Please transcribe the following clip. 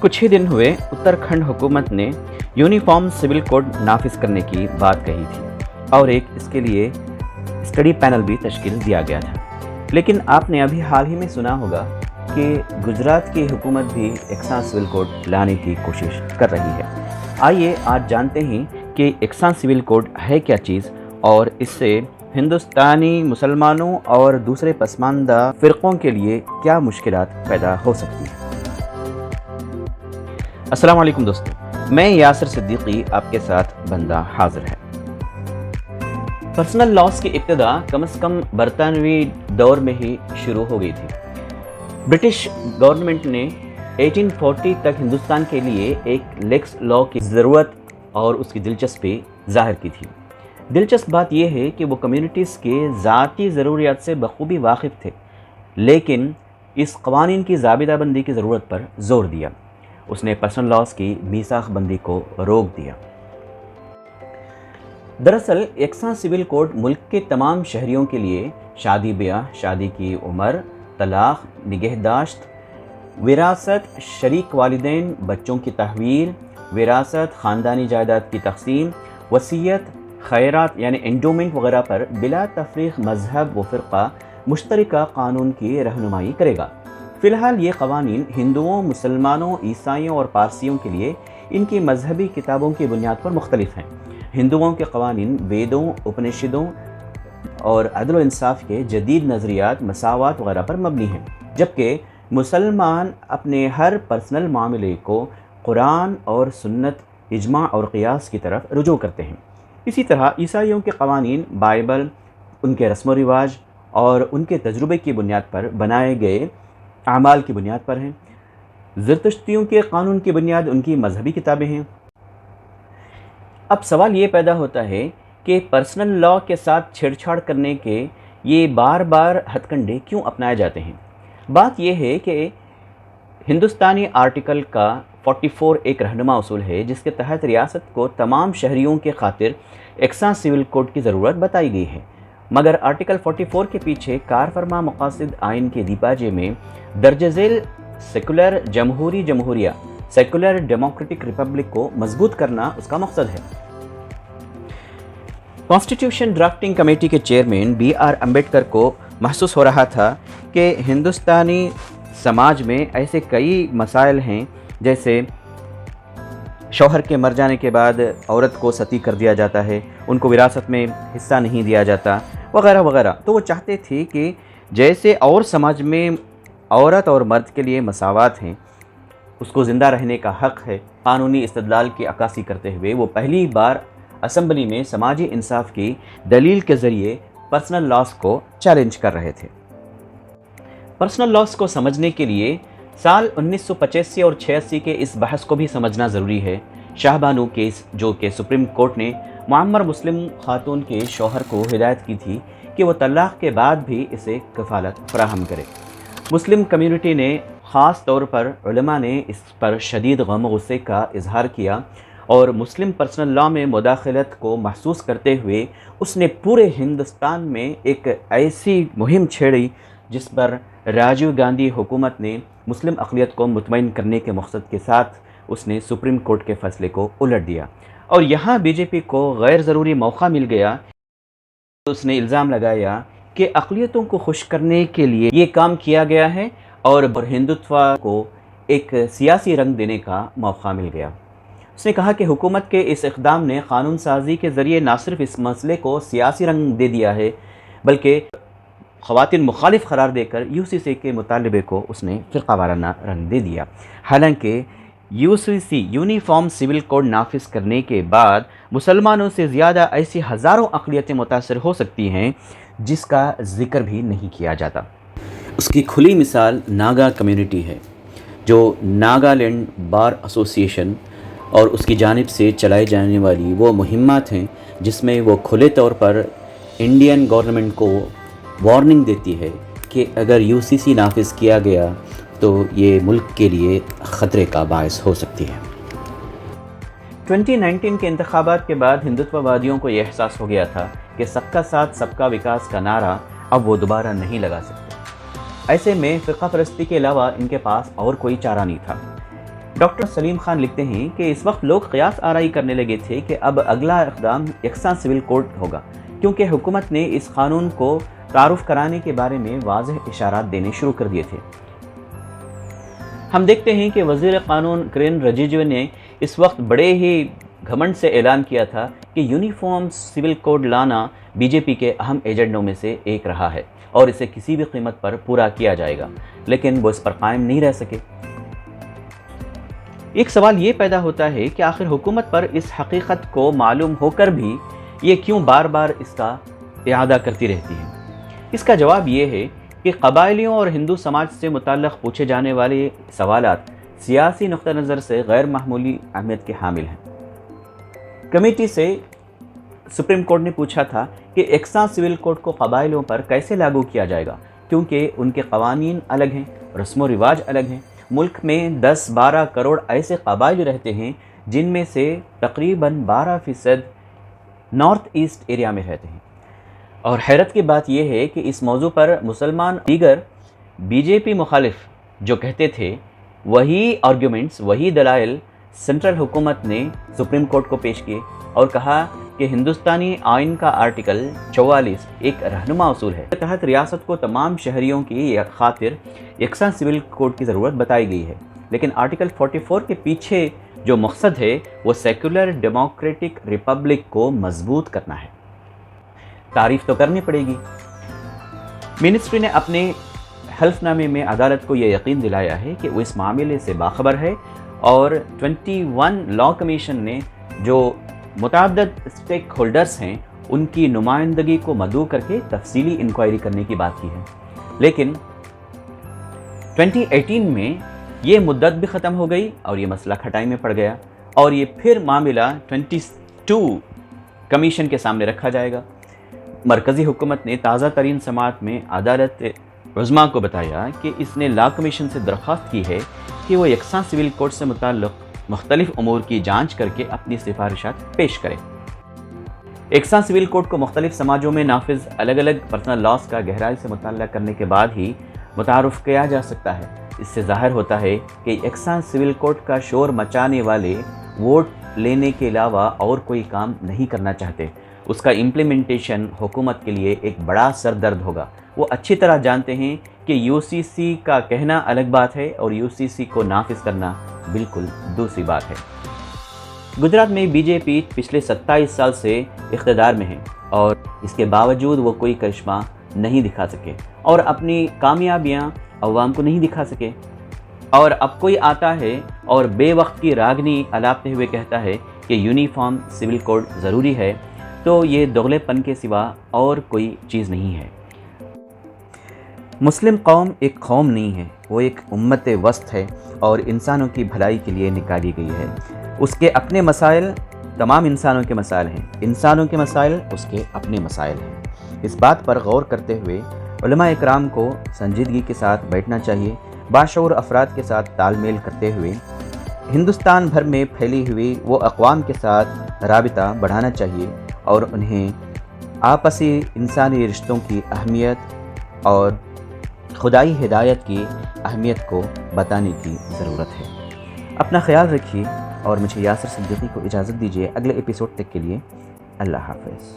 कुछ ही दिन हुए उत्तराखंड हुकूमत ने यूनिफॉर्म सिविल कोड नाफिज करने की बात कही थी और एक इसके लिए स्टडी पैनल भी तश्कील दिया गया था। लेकिन आपने अभी हाल ही में सुना होगा कि गुजरात की हुकूमत भी एकसा सिविल कोड लाने की कोशिश कर रही है। आइए आज जानते हैं कि एकसा सिविल कोड है क्या चीज़ और इससे हिंदुस्तानी मुसलमानों और दूसरे पसमानदा फ़िरक़ों के लिए क्या मुश्किलात पैदा हो सकती हैं। अस्सलाम वालेकुम दोस्तों, मैं यासिर सिद्दीकी आपके साथ बंदा हाजिर है। पर्सनल लॉस की इब्तिदा कम से कम बरतानवी दौर में ही शुरू हो गई थी। ब्रिटिश गवर्नमेंट ने 1840 तक हिंदुस्तान के लिए एक लेक्स लॉ की ज़रूरत और उसकी दिलचस्पी ज़ाहिर की थी। दिलचस्प बात यह है कि वो कम्युनिटीज़ के ज़ाती ज़रूरियात से बखूबी वाकिफ़ थे, लेकिन इस क़वानीन की ज़ाबिताबंदी की ज़रूरत पर ज़ोर दिया। उसने पर्सनल लॉस की मीसाख बंदी को रोक दिया। दरअसल एकसा सिविल कोड मुल्क के तमाम शहरियों के लिए शादी ब्याह, शादी की उम्र, तलाक, निगहदाश्त, विरासत, शरीक वालिदैन, बच्चों की तहवील, विरासत, ख़ानदानी जायदाद की तक़सीम, वसीयत, खैरात यानी एंडोमेंट वगैरह पर बिला तफरीक मज़हब व फ़िरक़ा मुश्तरका कानून की रहनुमाई करेगा। फ़िलहाल ये क़वानीन हिंदुओं, मुसलमानों, ईसाइयों और पारसियों के लिए इनकी मजहबी किताबों की बुनियाद पर मुख्तलिफ हैं। हिंदुओं के क़वानीन वेदों, उपनिषदों और अदल व इंसाफ के जदीद नज़रियात, मसावात वगैरह पर मबनी हैं, जबकि मुसलमान अपने हर पर्सनल मामले को कुरान और सुन्नत, इजमा और क़ियास की तरफ रुजू करते हैं। इसी तरह ईसाइयों के क़वानीन बाइबल, उनके रस्म व रिवाज और उनके तजुर्बे की बुनियाद पर बनाए गए आमाल की बुनियाद पर हैं। ज़रतुश्तियों के कानून की बुनियाद उनकी मजहबी किताबें हैं। अब सवाल ये पैदा होता है कि पर्सनल लॉ के साथ छेड़छाड़ करने के ये बार बार हथकंडे क्यों अपनाए जाते हैं। बात यह है कि हिंदुस्तानी आर्टिकल का 44 एक रहनुमा उसूल है, जिसके तहत रियासत को तमाम शहरियों के खातिर एकसा सिविल कोड की ज़रूरत बताई गई है। मगर आर्टिकल 44 के पीछे कारफरमा मकासद आइन के दीपाजे में दर्ज झेल सेकुलर जमहूरी जमहूरिया, सेकुलर डेमोक्रेटिक रिपब्लिक को मजबूत करना उसका मकसद है। कॉन्स्टिट्यूशन ड्राफ्टिंग कमेटी के चेयरमैन BR अम्बेडकर को महसूस हो रहा था कि हिंदुस्तानी समाज में ऐसे कई मसाइल हैं, जैसे शौहर के मर जाने के बाद औरत को सती कर दिया जाता है, उनको विरासत में हिस्सा नहीं दिया जाता वगैरह वगैरह। तो वो चाहते थे कि जैसे और समाज में औरत और मर्द के लिए मसावात हैं, उसको ज़िंदा रहने का हक़ है, कानूनी इस्तदलाल की अक्कासी करते हुए वो पहली बार असम्बली में समाजी इंसाफ की दलील के ज़रिए पर्सनल लॉस को चैलेंज कर रहे थे। पर्सनल लॉस को समझने के लिए साल 1985 और 86 के इस बहस को भी समझना ज़रूरी है। शाहबानू केस, जो कि सुप्रीम कोर्ट ने मुअम्मर मुस्लिम खातून के शौहर को हिदायत की थी कि वह तलाक़ के बाद भी इसे कफ़ालत फराहम करे। मुस्लिम कम्युनिटी ने ख़ास तौर पर उलमा ने इस पर शदीद गम गुस्से का इजहार किया और मुस्लिम पर्सनल लॉ में मुदाखलत को महसूस करते हुए उसने पूरे हिंदुस्तान में एक ऐसी मुहिम छेड़ी जिस पर राजीव गांधी हुकूमत ने मुस्लिम अक़लियत को मुतमईन करने के मकसद के साथ उसने सुप्रीम कोर्ट के फ़ैसले को उलट दिया। और यहाँ बीजेपी को गैर ज़रूरी मौका मिल गया। तो उसने इल्ज़ाम लगाया कि अक़लियतों को खुश करने के लिए ये काम किया गया है और हिंदुत्व को एक सियासी रंग देने का मौका मिल गया। उसने कहा कि हुकूमत के इस इक़दाम ने क़ानून साज़ी के ज़रिए न सिर्फ इस मसले को सियासी रंग दे दिया है, बल्कि ख़वातीन मुखालिफ करार देकर UCC के मुतालबे को उसने फ़िरक़ा वाराना रंग दे दिया। हालांकि UCC यूनिफॉर्म सिविल कोड नाफिज करने के बाद मुसलमानों से ज़्यादा ऐसी हज़ारों अक़लियतें मुतासर हो सकती हैं जिसका ज़िक्र भी नहीं किया जाता। उसकी खुली मिसाल नागा कम्युनिटी है, जो नागालैंड बार एसोसिएशन और उसकी जानिब से चलाई जाने वाली वो मुहिम्मात हैं जिसमें वो खुले तौर पर इंडियन गवर्नमेंट को वार्निंग देती है कि अगर UCC नाफिज किया गया तो ये मुल्क के लिए ख़तरे का बायस हो सकती है। 2019 के इंतखाबात के बाद हिंदुत्ववादियों को यह एहसास हो गया था कि सबका साथ सबका विकास का नारा अब वो दोबारा नहीं लगा सकते। ऐसे में फ़िरक़ा परस्ती के अलावा इनके पास और कोई चारा नहीं था। ڈاکٹر سلیم خان لکھتے ہیں کہ اس وقت لوگ قیاس آرائی کرنے لگے تھے کہ اب اگلا اقدام یکساں سول کوڈ ہوگا، کیونکہ حکومت نے اس قانون کو تعارف کرانے کے بارے میں واضح اشارات دینے شروع کر دیے تھے۔ ہم دیکھتے ہیں کہ وزیر قانون کرین رجیجو نے اس وقت بڑے ہی گھمنڈ سے اعلان کیا تھا کہ یونیفارم سول کوڈ لانا بی جے پی کے اہم ایجنڈوں میں سے ایک رہا ہے اور اسے کسی بھی قیمت پر پورا کیا جائے گا، لیکن وہ اس پر قائم نہیں رہ سکے۔ ایک سوال یہ پیدا ہوتا ہے کہ آخر حکومت پر اس حقیقت کو معلوم ہو کر بھی یہ کیوں بار بار اس کا اعادہ کرتی رہتی ہے؟ اس کا جواب یہ ہے کہ قبائلیوں اور ہندو سماج سے متعلق پوچھے جانے والے سوالات سیاسی نقطہ نظر سے غیر معمولی اہمیت کے حامل ہیں۔ کمیٹی سے سپریم کورٹ نے پوچھا تھا کہ یکساں سول کوڈ کو قبائلیوں پر کیسے لاگو کیا جائے گا، کیونکہ ان کے قوانین الگ ہیں، رسم و رواج الگ ہیں۔ ملک میں 10-12 کروڑ ایسے قبائل رہتے ہیں جن میں سے تقریباً 12% نارتھ ایسٹ ایریا میں رہتے ہیں۔ اور حیرت کی بات یہ ہے کہ اس موضوع پر مسلمان دیگر بی جے پی مخالف جو کہتے تھے، وہی آرگیومنٹس، وہی دلائل سینٹرل حکومت نے سپریم کورٹ کو پیش کیے اور کہا کہ ہندوستانی آئین کا آرٹیکل 44 ایک رہنما اصول ہے، اس کے تحت ریاست کو تمام شہریوں کی خاطر یکساں سول کوڈ کی ضرورت بتائی گئی ہے، لیکن آرٹیکل 44 کے پیچھے جو مقصد ہے وہ سیکولر ڈیموکریٹک ریپبلک کو مضبوط کرنا ہے۔ تعریف تو کرنی پڑے گی۔ منسٹری نے اپنے حلف نامے میں عدالت کو یہ یقین دلایا ہے کہ وہ اس معاملے سے باخبر ہے، اور 21 لا کمیشن نے جو متعدد اسٹیک ہولڈرز ہیں ان کی نمائندگی کو مدعو کر کے تفصیلی انکوائری کرنے کی بات کی ہے، لیکن 2018 میں یہ مدت بھی ختم ہو گئی اور یہ مسئلہ کھٹائی میں پڑ گیا، اور یہ پھر معاملہ 22 کمیشن کے سامنے رکھا جائے گا۔ مرکزی حکومت نے تازہ ترین سماعت میں عدالت عظمیٰ کو بتایا کہ اس نے لا کمیشن سے درخواست کی ہے کہ وہ یکساں سول کوڈ سے متعلق مختلف امور کی جانچ کر کے اپنی سفارشات پیش کرے۔ یکساں سول کوڈ کو مختلف سماجوں میں نافذ الگ الگ پرسنل لاز کا گہرائی سے مطالعہ کرنے کے بعد ہی متعارف کیا جا سکتا ہے۔ اس سے ظاہر ہوتا ہے کہ یکساں سول کوڈ کا شور مچانے والے ووٹ لینے کے علاوہ اور کوئی کام نہیں کرنا چاہتے۔ اس کا امپلیمنٹیشن حکومت کے لیے ایک بڑا سر درد ہوگا۔ وہ اچھی طرح جانتے ہیں کہ یو سی سی کا کہنا الگ بات ہے اور یو سی سی کو نافذ کرنا بالکل دوسری بات ہے۔ گجرات میں بی جے پی پچھلے 27 سال سے اقتدار میں ہے اور اس کے باوجود وہ کوئی کرشمہ نہیں دکھا سکے اور اپنی کامیابیاں عوام کو نہیں دکھا سکے، اور اب کوئی آتا ہے اور بے وقت کی راگنی الاپتے ہوئے کہتا ہے کہ یونیفارم سول کوڈ ضروری ہے، تو یہ دوغلے پن کے سوا اور کوئی چیز نہیں ہے۔ مسلم قوم ایک قوم نہیں ہے، وہ ایک امت وسط ہے اور انسانوں کی بھلائی کے لیے نکالی گئی ہے۔ اس کے اپنے مسائل تمام انسانوں کے مسائل ہیں، انسانوں کے مسائل اس کے اپنے مسائل ہیں۔ اس بات پر غور کرتے ہوئے علماء اکرام کو سنجیدگی کے ساتھ بیٹھنا چاہیے، باشعور افراد کے ساتھ تال میل کرتے ہوئے ہندوستان بھر میں پھیلی ہوئی وہ اقوام کے ساتھ رابطہ بڑھانا چاہیے اور انہیں آپسی انسانی رشتوں کی اہمیت اور خدائی ہدایت کی اہمیت کو بتانے کی ضرورت ہے۔ اپنا خیال رکھیے اور مجھے یاسر صدیقی کو اجازت دیجیے۔ اگلے ایپیسوڈ تک کے لیے اللہ حافظ۔